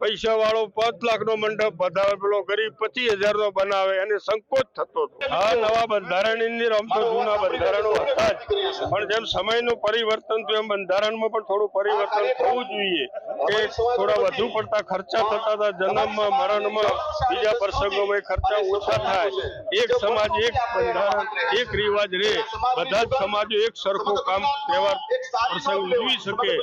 પૈસા વાળો 5 લાખનો મંડપ વધારે પેલો ગરીબ 25,000 નો બનાવે એને સંકોચ થતો હતો। આ નવા બંધારણની અંદર આમ તો જૂના બંધારણો હતા જ, પણ જેમ સમયનું પરિવર્તન થયું એમ બંધારણમાં પણ થોડું પરિવર્તન થવું જોઈએ કે થોડા વધુ પડતા ખર્ચા થતા હતા, જન્મમાં મરણમાં બીજા પ્રસંગોમાં ખર્ચા ઓછા થાય, એક સમાજ એક બંધારણ એક રિવાજ રે, બધા જ સમાજો એક સરખો કામ તહેવાર પ્રસંગ ઉજવી શકે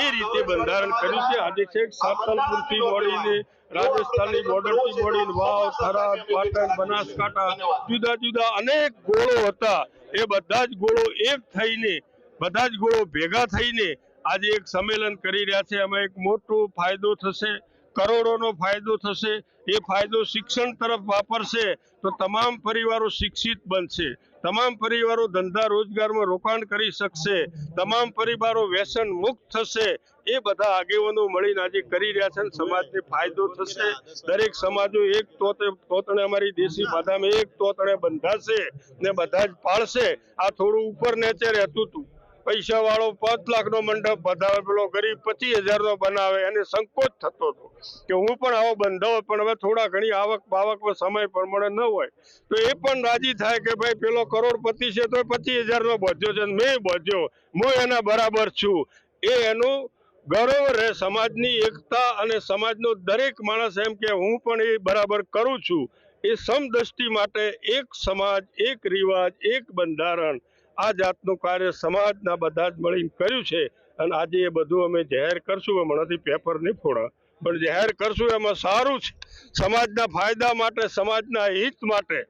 એ રીતે બંધારણ કર્યું છે। આજે છે સાતલપુરથી મોડીને રાજસ્થાનની બોર્ડરથી મોડીને વાવ, થરાદ, પાટણ, બનાસકાંઠા જુદા જુદા અનેક ગોળો હતા, એ બધા જ ગોળો એક થઈને બધા જ ગોળો ભેગા થઈને આજે એક સંમેલન કરી રહ્યા છે। એમાં એક મોટો ફાયદો થશે, કરોડોનો ફાયદો થશે। એ ફાયદો શિક્ષણ તરફ વાપરશે તો તમામ પરિવારો શિક્ષિત બનશે, તમામ પરિવારો ધંધા રોજગારમાં રોકાણ કરી શકશે, તમામ પરિવારો વ્યસન મુક્ત થશે। એ બધા આગેવાનો મળીને આજે કરી રહ્યા છે, સમાજને ફાયદો થશે। દરેક સમાજો એક તોતણે અમારી દેશી ભાષામાં એક તોતણે બંધાશે ને બધા જ પાળશે। આ થોડું ઉપર નેચે રહેતું હતું, પૈસા વાળો 5 લાખનો મંડપ વધારે પેલો ગરીબ 25,000 નો બનાવે એને સંકોચ થતો હતો કે હું પણ આવો બંધાવ, પણ હવે થોડા ઘણી આવક બાવકનો સમય પ્રમાણે ન હોય તો એ પણ રાજી થાય કે ભાઈ પેલો કરોડપતિ છે તો 25,000 નો બોધ્યો છે, મેં બોધ્યો, હું એના બરાબર છું। એ એનું ગૌરવ રહે, સમાજની એકતા અને સમાજનો દરેક માણસ એમ કે હું પણ એ બરાબર કરું છું। એ સમદ્રષ્ટિ માટે એક સમાજ એક રિવાજ એક બંધારણ આ જાતનું કાર્ય સમાજના બધા જ મળીને કર્યું છે। અને આજે એ બધું અમે જાહેર કરશું, હમણાંથી પેપર નહીં ફોડા પણ જાહેર કરશું, એમાં સારું છે સમાજના ફાયદા માટે, સમાજના હિત માટે,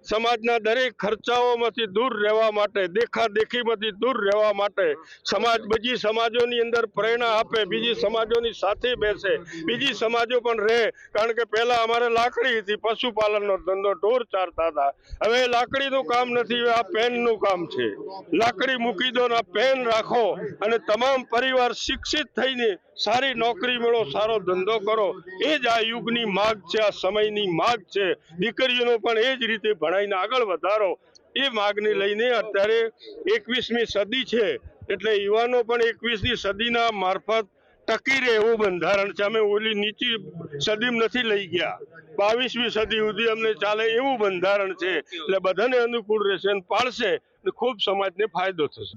સમાજના દરેક ખર્ચાઓમાંથી દૂર રહેવા માટે, દેખાદેખીમાંથી દૂર રહેવા માટે, સમાજ બીજી સમાજોની અંદર પ્રેરણા આપે, બીજી સમાજોની સાથે બેસે, બીજી સમાજો પણ રહે। કારણ કે પહેલા અમારે લાકડી હતી, પશુપાલનનો ધંધો, ઢોર ચારતા હતા, હવે લાકડીનું કામ નથી, આ પેનનું કામ છે। લાકડી મૂકી દો ને આ પેન રાખો અને તમામ પરિવાર શિક્ષિત થઈને સારી નોકરી મેળવો, સારો ધંધો કરો, એ જ આ યુગની માગ છે, આ સમયની માગ છે। દીકરીઓનો પણ એ જ રીતે ભણાઈને આગળ વધારો, એ માગને લઈને અત્યારે 21મી સદી છે એટલે યુવાનો પણ 21મી સદીના મારફત ટકી રહે એવું બંધારણ છે। અમે ઓલી નીચી સદીમાં નથી લઈ ગયા, 22મી સદી સુધી અમને ચાલે એવું બંધારણ છે, એટલે બધાને અનુકૂળ રહેશે અને પાળશે, ખૂબ સમાજને ફાયદો થશે।